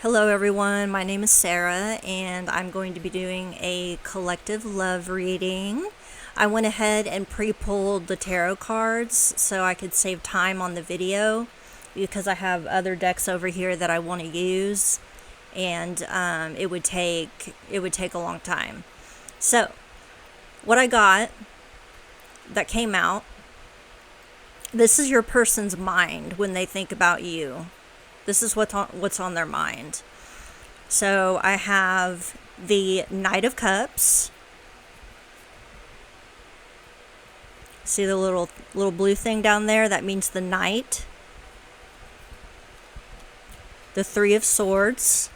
Hello, everyone. My name is Sarah, and I'm going to be doing a collective love reading. I went ahead and pre-pulled the tarot cards so I could save time on the video because I have other decks over here that I want to use, and it would take a long time. So, what I got that came out. This is your person's mind when they think about you. This is what's on their mind. So I have the Knight of Cups. See the little blue thing down there? That means the Knight. The Three of Swords.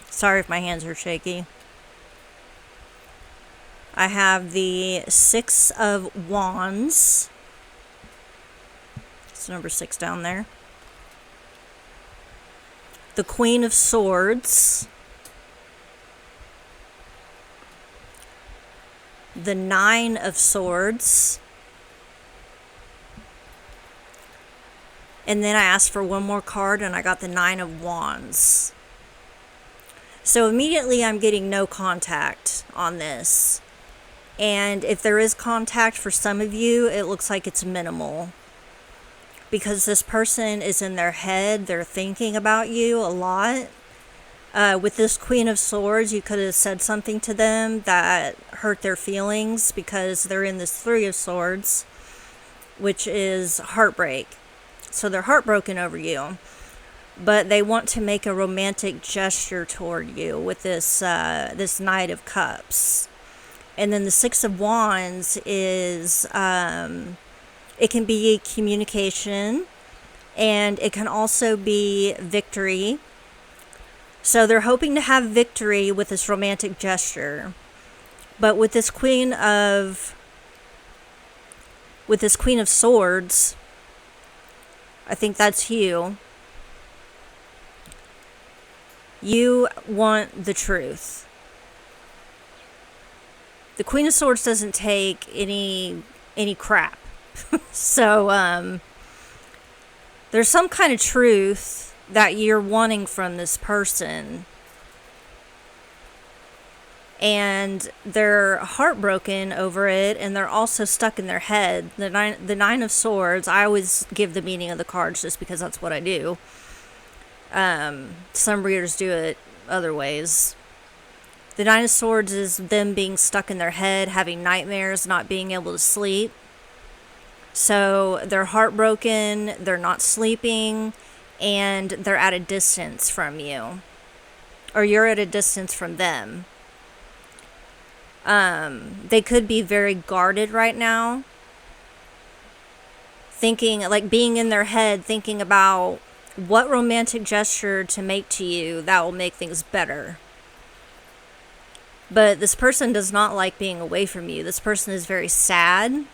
Sorry if my hands are shaky. I have the Six of Wands. It's number 6 down there. The Queen of Swords, the Nine of Swords, and then I asked for one more card and I got the Nine of Wands. So immediately I'm getting no contact on this. And if there is contact for some of you, it looks like it's minimal. Because this person is in their head, they're thinking about you a lot. With this Queen of Swords, you could have said something to them that hurt their feelings because they're in this Three of Swords, which is heartbreak. So they're heartbroken over you. But they want to make a romantic gesture toward you with this Knight of Cups. And then the Six of Wands is... it can be communication, and it can also be victory. So they're hoping to have victory with this romantic gesture. But with this Queen of Swords, I think that's you. You want the truth. The Queen of Swords doesn't take any crap. So, there's some kind of truth that you're wanting from this person. And they're heartbroken over it, and they're also stuck in their head. The Nine of Swords, I always give the meaning of the cards just because that's what I do. Some readers do it other ways. The Nine of Swords is them being stuck in their head, having nightmares, not being able to sleep. So they're heartbroken, they're not sleeping, and they're at a distance from you. Or you're at a distance from them. They could be very guarded right now. Thinking, like being in their head, thinking about what romantic gesture to make to you that will make things better. But this person does not like being away from you. This person is very sad.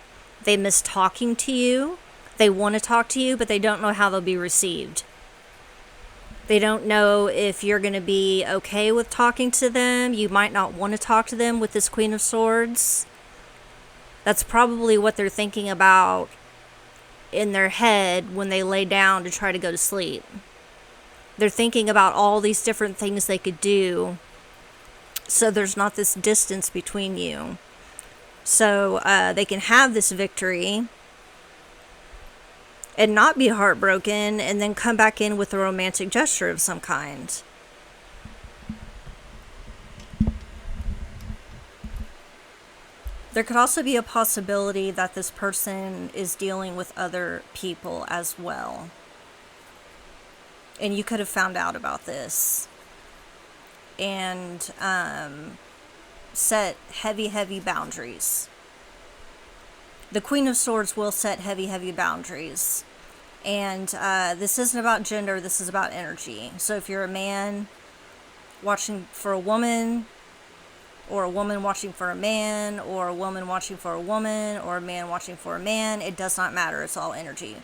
They miss talking to you. They want to talk to you, but they don't know how they'll be received. They don't know if you're going to be okay with talking to them. You might not want to talk to them with this Queen of Swords. That's probably what they're thinking about in their head when they lay down to try to go to sleep. They're thinking about all these different things they could do, so there's not this distance between you. So they can have this victory and not be heartbroken and then come back in with a romantic gesture of some kind. There could also be a possibility that this person is dealing with other people as well. And you could have found out about this. And set heavy boundaries. The Queen of Swords will set heavy boundaries. And this isn't about gender, this is about energy. So if you're a man watching for a woman, or a woman watching for a man, or a woman watching for a woman, or a man watching for a man, it does not matter, it's all energy.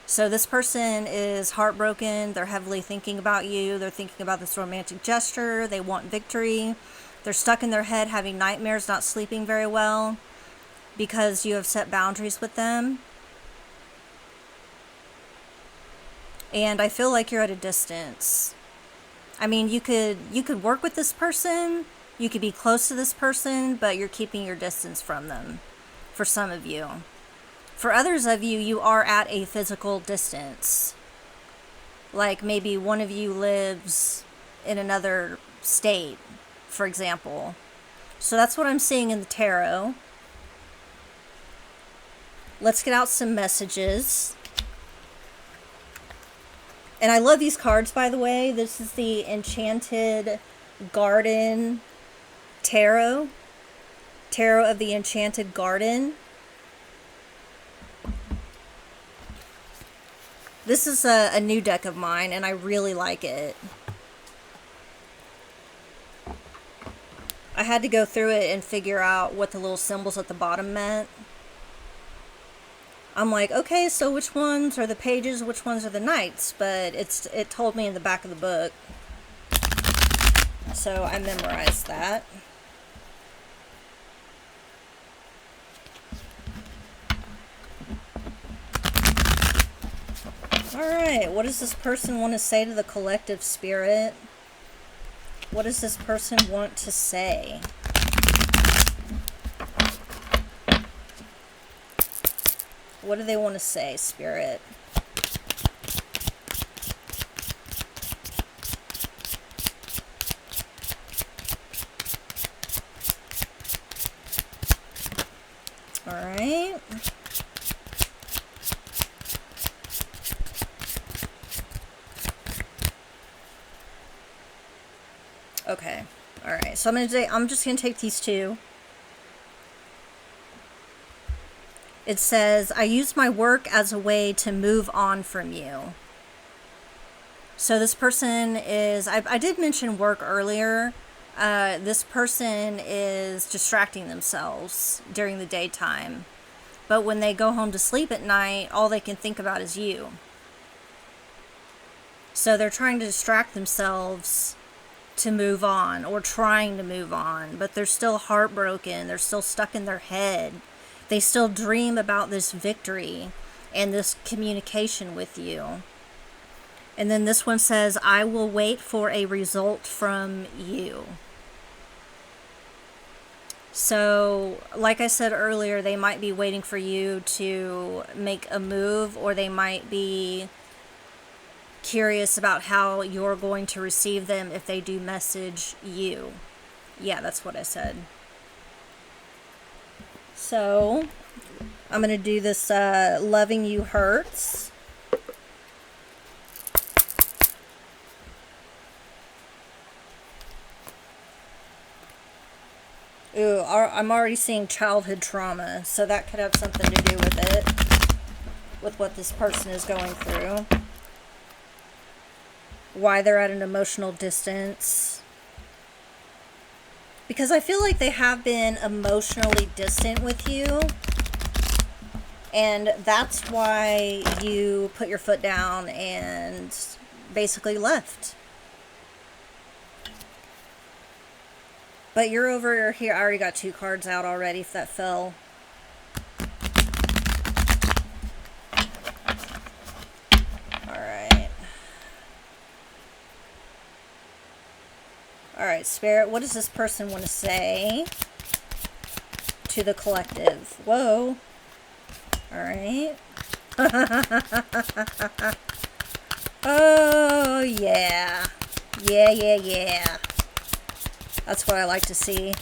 So this person is heartbroken, they're heavily thinking about you, they're thinking about this romantic gesture, they want victory. They're stuck in their head having nightmares, not sleeping very well because you have set boundaries with them. And I feel like you're at a distance. I mean, you could work with this person, you could be close to this person, but you're keeping your distance from them, for some of you. For others of you, you are at a physical distance. Like maybe one of you lives in another state, for example. So that's what I'm seeing in the tarot. Let's get out some messages. And I love these cards, by the way. This is the Enchanted Garden Tarot. Tarot of the Enchanted Garden. This is a new deck of mine, and I really like it. I had to go through it and figure out what the little symbols at the bottom meant. I'm like, okay, so which ones are the pages, which ones are the knights? But it told me in the back of the book. So I memorized that. Alright, what does this person want to say to the collective spirit? What does this person want to say? What do they want to say, spirit? Alright. Okay. Alright. So I'm just gonna take these two. It says, I use my work as a way to move on from you. So this person is, I did mention work earlier. This person is distracting themselves during the daytime. But when they go home to sleep at night, all they can think about is you. So they're trying to distract themselves to move on, or trying to move on, but they're still heartbroken. They're still stuck in their head. They still dream about this victory and this communication with you. And then this one says, I will wait for a result from you. So, like I said earlier, they might be waiting for you to make a move, or they might be curious about how you're going to receive them if they do message you. Yeah, that's what I said. So, I'm going to do this Loving You Hurts. Ooh, I'm already seeing childhood trauma, so that could have something to do with it, with what this person is going through. Why they're at an emotional distance. Because I feel like they have been emotionally distant with you. And that's why you put your foot down and basically left. But you're over here. I already got two cards out already if that fell. Alright, Spirit, what does this person want to say to the collective? Whoa. Alright. Oh, yeah. Yeah. That's what I like to see.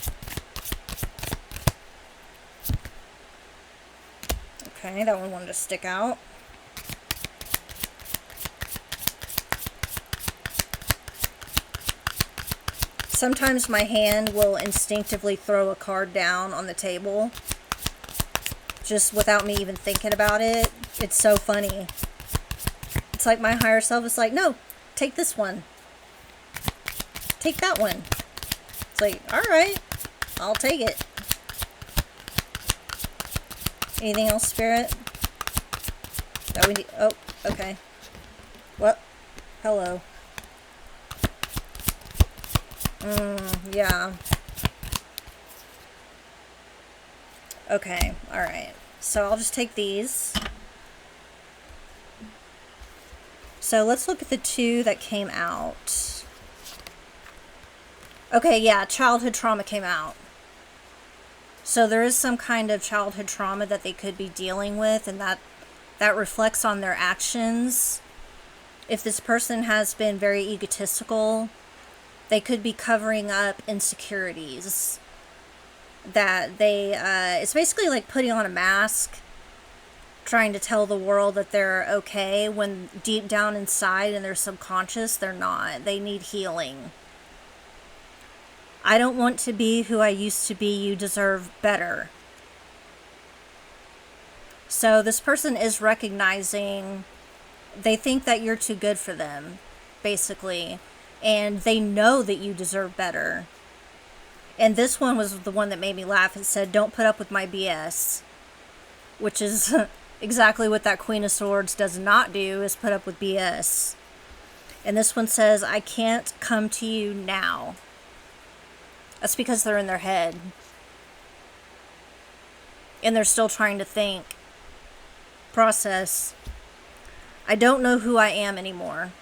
Okay, that one wanted to stick out. Sometimes my hand will instinctively throw a card down on the table, just without me even thinking about it. It's so funny. It's like my higher self is like, no, take this one. Take that one. It's like, alright, I'll take it. Anything else, Spirit? That we need? Oh, okay. What? Hello. Yeah. Okay, alright. So I'll just take these. So let's look at the 2 that came out. Okay, yeah, childhood trauma came out. So there is some kind of childhood trauma that they could be dealing with, and that reflects on their actions. If this person has been very egotistical, they could be covering up insecurities. That it's basically like putting on a mask, trying to tell the world that they're okay, when deep down inside in their subconscious, they're not. They need healing. I don't want to be who I used to be. You deserve better. So this person is recognizing, they think that you're too good for them, basically. And they know that you deserve better. And this one was the one that made me laugh. It said, don't put up with my BS. Which is exactly what that Queen of Swords does not do, is put up with BS. And this one says, I can't come to you now. That's because they're in their head. And they're still trying to think. Process. I don't know who I am anymore.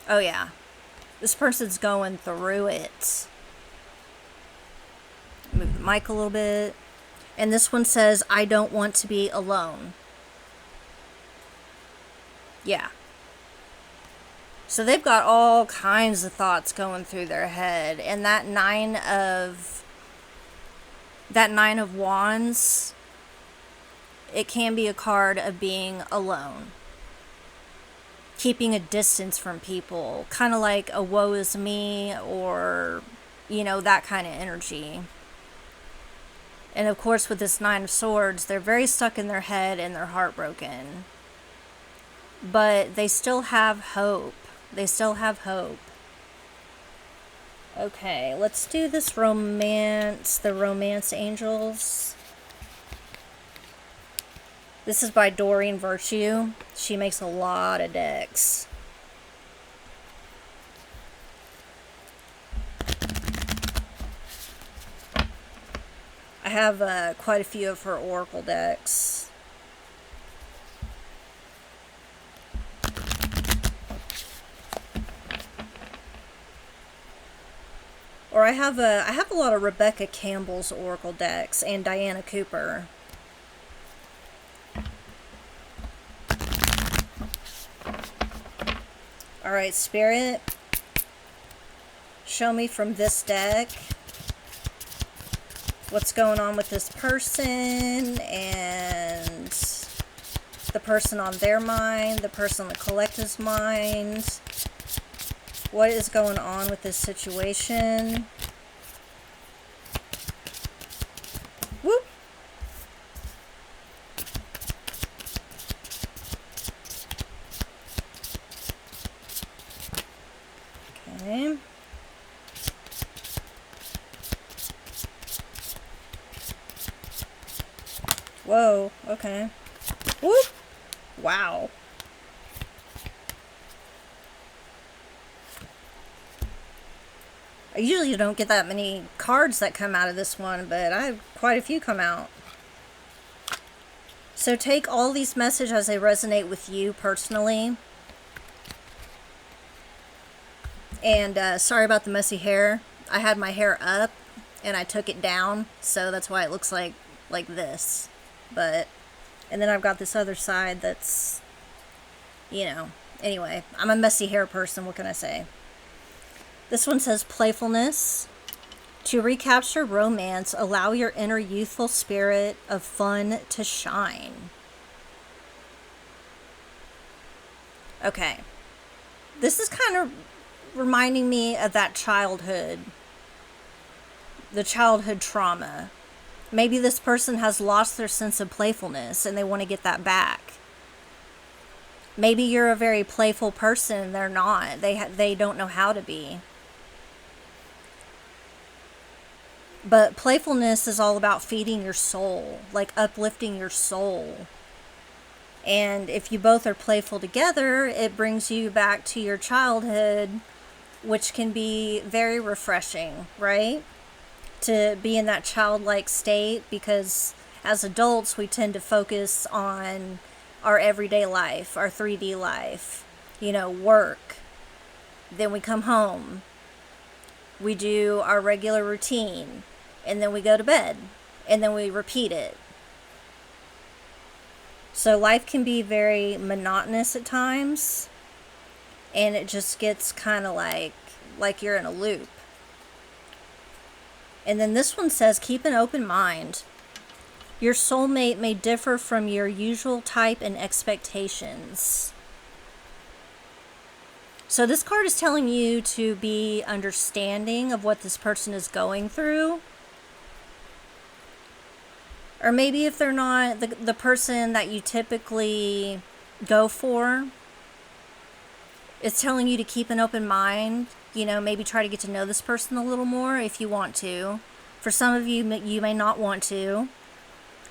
Oh yeah. This person's going through it. Move the mic a little bit. And this one says, I don't want to be alone. Yeah. So they've got all kinds of thoughts going through their head. And that nine of wands, it can be a card of being alone. Keeping a distance from people. Kind of like a woe is me, or, that kind of energy. And of course, with this 9 of Swords, they're very stuck in their head and they're heartbroken. But they still have hope. They still have hope. Okay, let's do this romance, the Romance Angels. This is by Doreen Virtue. She makes a lot of decks. I have quite a few of her oracle decks. Or I have a lot of Rebecca Campbell's oracle decks and Diana Cooper. All right, Spirit, show me from this deck what's going on with this person and the person on their mind, the person on the collective's mind. What is going on with this situation? Whoop. Okay. Whoa, okay. Whoop! Wow. I usually don't get that many cards that come out of this one, but I have quite a few come out. So take all these messages as they resonate with you personally. And sorry about the messy hair. I had my hair up and I took it down, so that's why it looks like this. But, and then I've got this other side that's, anyway, I'm a messy hair person, what can I say? This one says playfulness. To recapture romance, allow your inner youthful spirit of fun to shine. Okay. This is kind of reminding me of that childhood. The childhood trauma. Maybe this person has lost their sense of playfulness and they want to get that back. Maybe you're a very playful person and they're not. They don't know how to be. But playfulness is all about feeding your soul, like uplifting your soul. And if you both are playful together, it brings you back to your childhood, which can be very refreshing, right? To be in that childlike state, because as adults, we tend to focus on our everyday life, our 3D life, work. Then we come home. We do our regular routine. And then we go to bed. And then we repeat it. So life can be very monotonous at times. And it just gets kind of like you're in a loop. And then this one says, keep an open mind. Your soulmate may differ from your usual type and expectations. So this card is telling you to be understanding of what this person is going through. Or maybe if they're not the person that you typically go for, it's telling you to keep an open mind. Maybe try to get to know this person a little more if you want to. For some of you, you may not want to.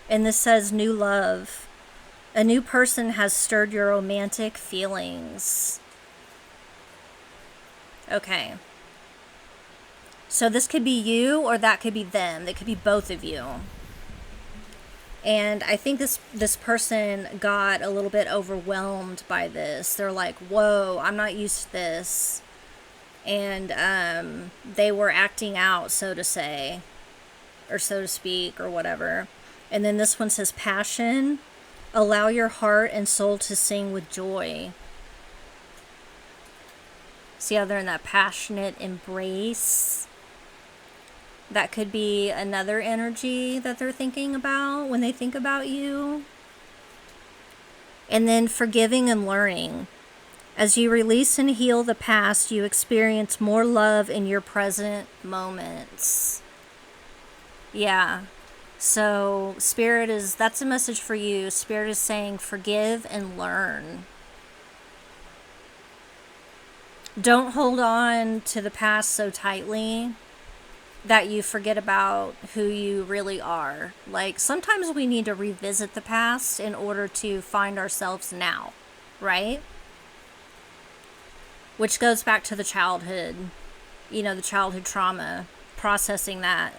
And this says new love. A new person has stirred your romantic feelings. Okay. So this could be you or that could be them. It could be both of you. And I think this person got a little bit overwhelmed by this. They're like, whoa, I'm not used to this. And they were acting out, so to say, or so to speak, or whatever. And then this one says passion. Allow your heart and soul to sing with joy. See how they're in that passionate embrace? That could be another energy that they're thinking about when they think about you. And then forgiving and learning. As you release and heal the past, you experience more love in your present moments. Yeah. So Spirit that's a message for you. Spirit is saying forgive and learn. Don't hold on to the past so tightly that you forget about who you really are. Like, sometimes we need to revisit the past in order to find ourselves now, right? Which goes back to the childhood, the childhood trauma, processing that.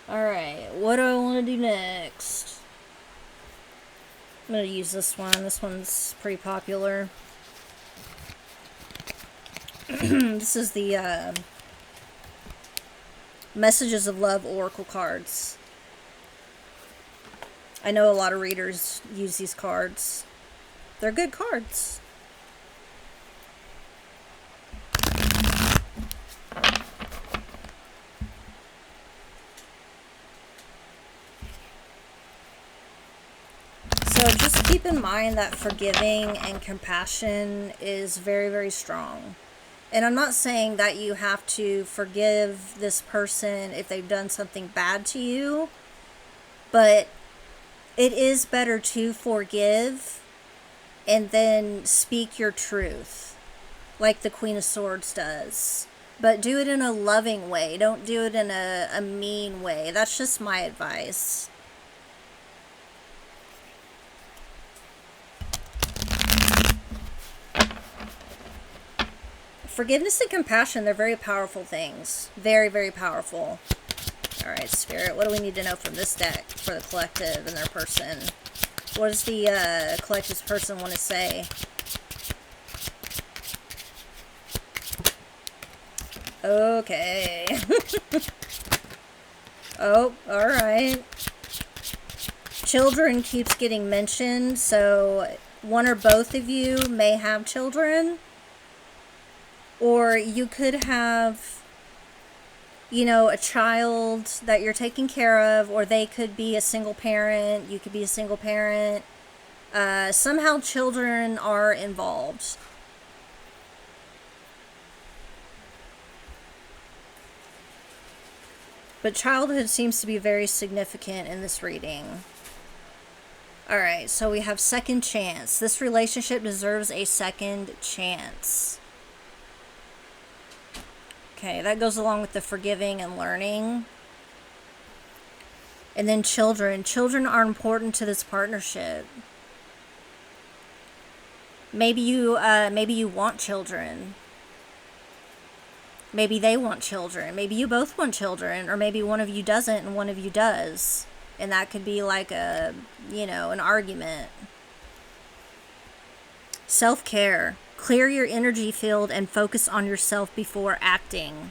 All right, what do I want to do next? I'm going to use this one. This one's pretty popular. This is the Messages of Love Oracle cards. I know a lot of readers use these cards. They're good cards. So just keep in mind that forgiving and compassion is very, very strong. And I'm not saying that you have to forgive this person if they've done something bad to you, but it is better to forgive and then speak your truth, like the Queen of Swords does. But do it in a loving way. Don't do it in a mean way. That's just my advice. Forgiveness and compassion, they're very powerful things. Very, very powerful. All right, Spirit, what do we need to know from this deck for the collective and their person? What does the collective's person want to say? Okay. Oh, all right. Children keeps getting mentioned, so one or both of you may have children. Or you could have, a child that you're taking care of, or they could be a single parent. You could be a single parent. Somehow children are involved. But childhood seems to be very significant in this reading. Alright, so we have second chance. This relationship deserves a second chance. Okay, that goes along with the forgiving and learning. And then children. Children are important to this partnership. Maybe you want children. Maybe they want children. Maybe you both want children. Or maybe one of you doesn't and one of you does. And that could be like an argument. Self-care. Clear your energy field and focus on yourself before acting.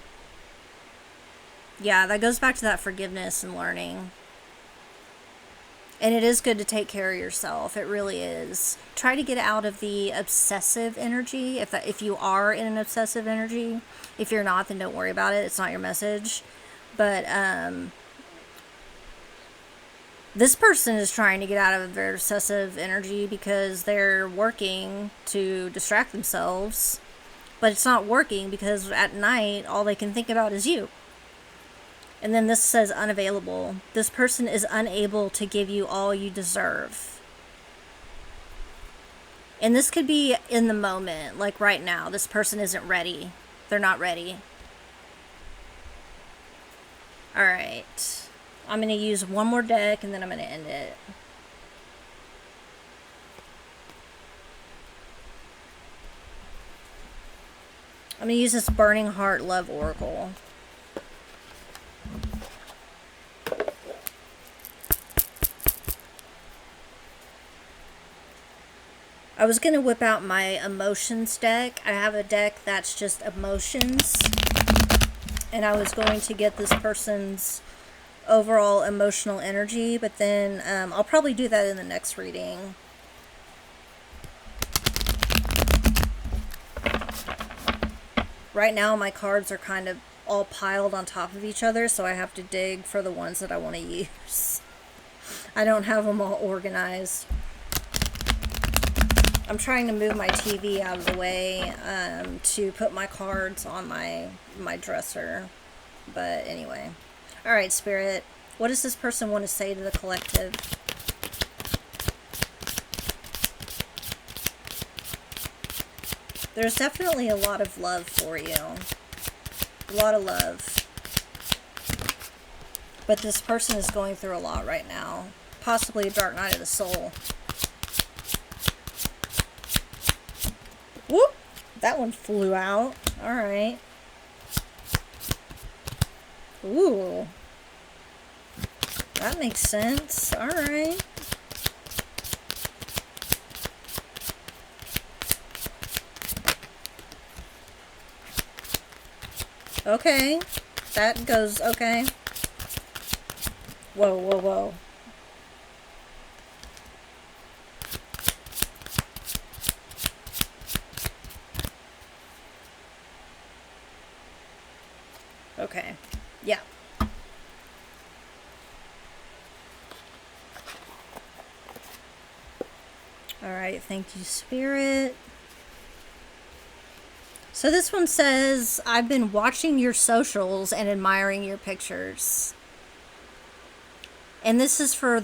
Yeah, that goes back to that forgiveness and learning. And it is good to take care of yourself. It really is. Try to get out of the obsessive energy. If you are in an obsessive energy, if you're not, then don't worry about it. It's not your message. But this person is trying to get out of their obsessive energy because they're working to distract themselves. But it's not working because at night, all they can think about is you. And then this says unavailable. This person is unable to give you all you deserve. And this could be in the moment, like right now. This person isn't ready. They're not ready. All right. I'm going to use one more deck and then I'm going to end it. I'm going to use this Burning Heart Love Oracle. I was going to whip out my emotions deck. I have a deck that's just emotions. And I was going to get this person's overall emotional energy, but then I'll probably do that in the next reading. Right now my cards are kind of all piled on top of each other, so I have to dig for the ones that I want to use. I don't have them all organized. I'm trying to move my TV out of the way to put my cards on my dresser. But anyway. Alright, Spirit. What does this person want to say to the collective? There's definitely a lot of love for you. A lot of love. But this person is going through a lot right now. Possibly a dark night of the soul. Whoop! That one flew out. Alright. Ooh. That makes sense. Alright. Okay. That goes okay. Whoa, whoa, whoa. Okay. Yeah. Alright, thank you, Spirit. So this one says, I've been watching your socials and admiring your pictures. And this is for,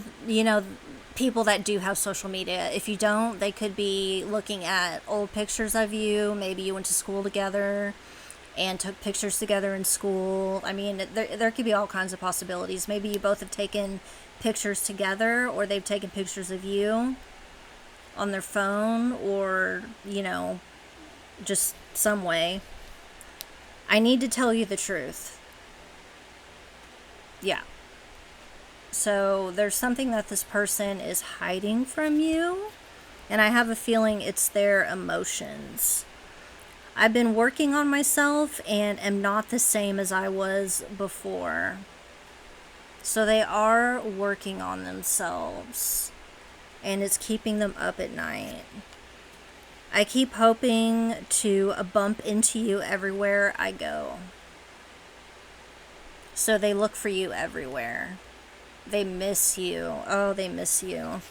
people that do have social media. If you don't, they could be looking at old pictures of you. Maybe you went to school together and took pictures together in school. I mean, there could be all kinds of possibilities. Maybe you both have taken pictures together, or they've taken pictures of you on their phone, or, just some way. I need to tell you the truth. Yeah. So there's something that this person is hiding from you, and I have a feeling it's their emotions. I've been working on myself and am not the same as I was before. So they are working on themselves, and it's keeping them up at night. I keep hoping to bump into you everywhere I go. So they look for you everywhere. They miss you. Oh, they miss you.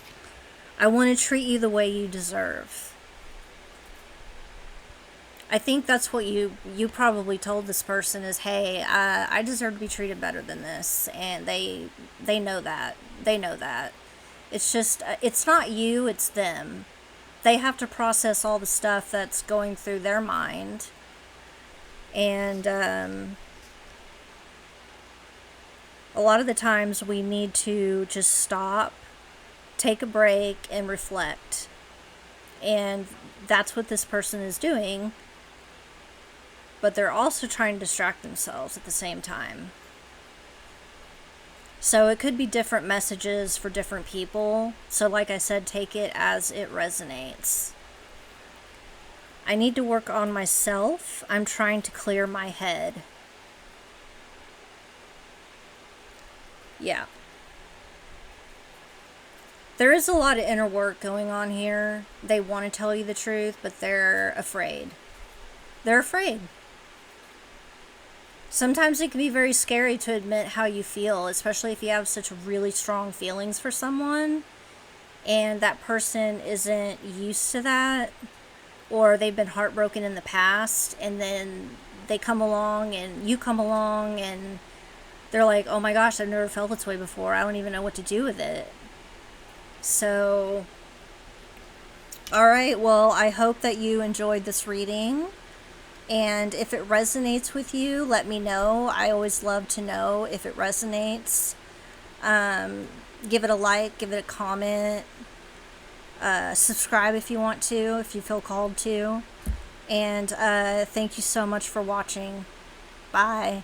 I want to treat you the way you deserve. I think that's what you probably told this person is, hey, I deserve to be treated better than this. And they know that. They know that. It's just, it's not you, it's them. They have to process all the stuff that's going through their mind. And a lot of the times we need to just stop, take a break, and reflect. And that's what this person is doing. But they're also trying to distract themselves at the same time. So it could be different messages for different people. So like I said, take it as it resonates. I need to work on myself. I'm trying to clear my head. Yeah. There is a lot of inner work going on here. They want to tell you the truth, but they're afraid. They're afraid. Sometimes it can be very scary to admit how you feel, especially if you have such really strong feelings for someone and that person isn't used to that, or they've been heartbroken in the past, and then they come along and you come along and they're like, oh my gosh, I've never felt this way before. I don't even know what to do with it. So, all right, well, I hope that you enjoyed this reading. And if it resonates with you, let me know. I always love to know if it resonates. Give it a like, give it a comment. Subscribe if you want to, if you feel called to. And thank you so much for watching. Bye.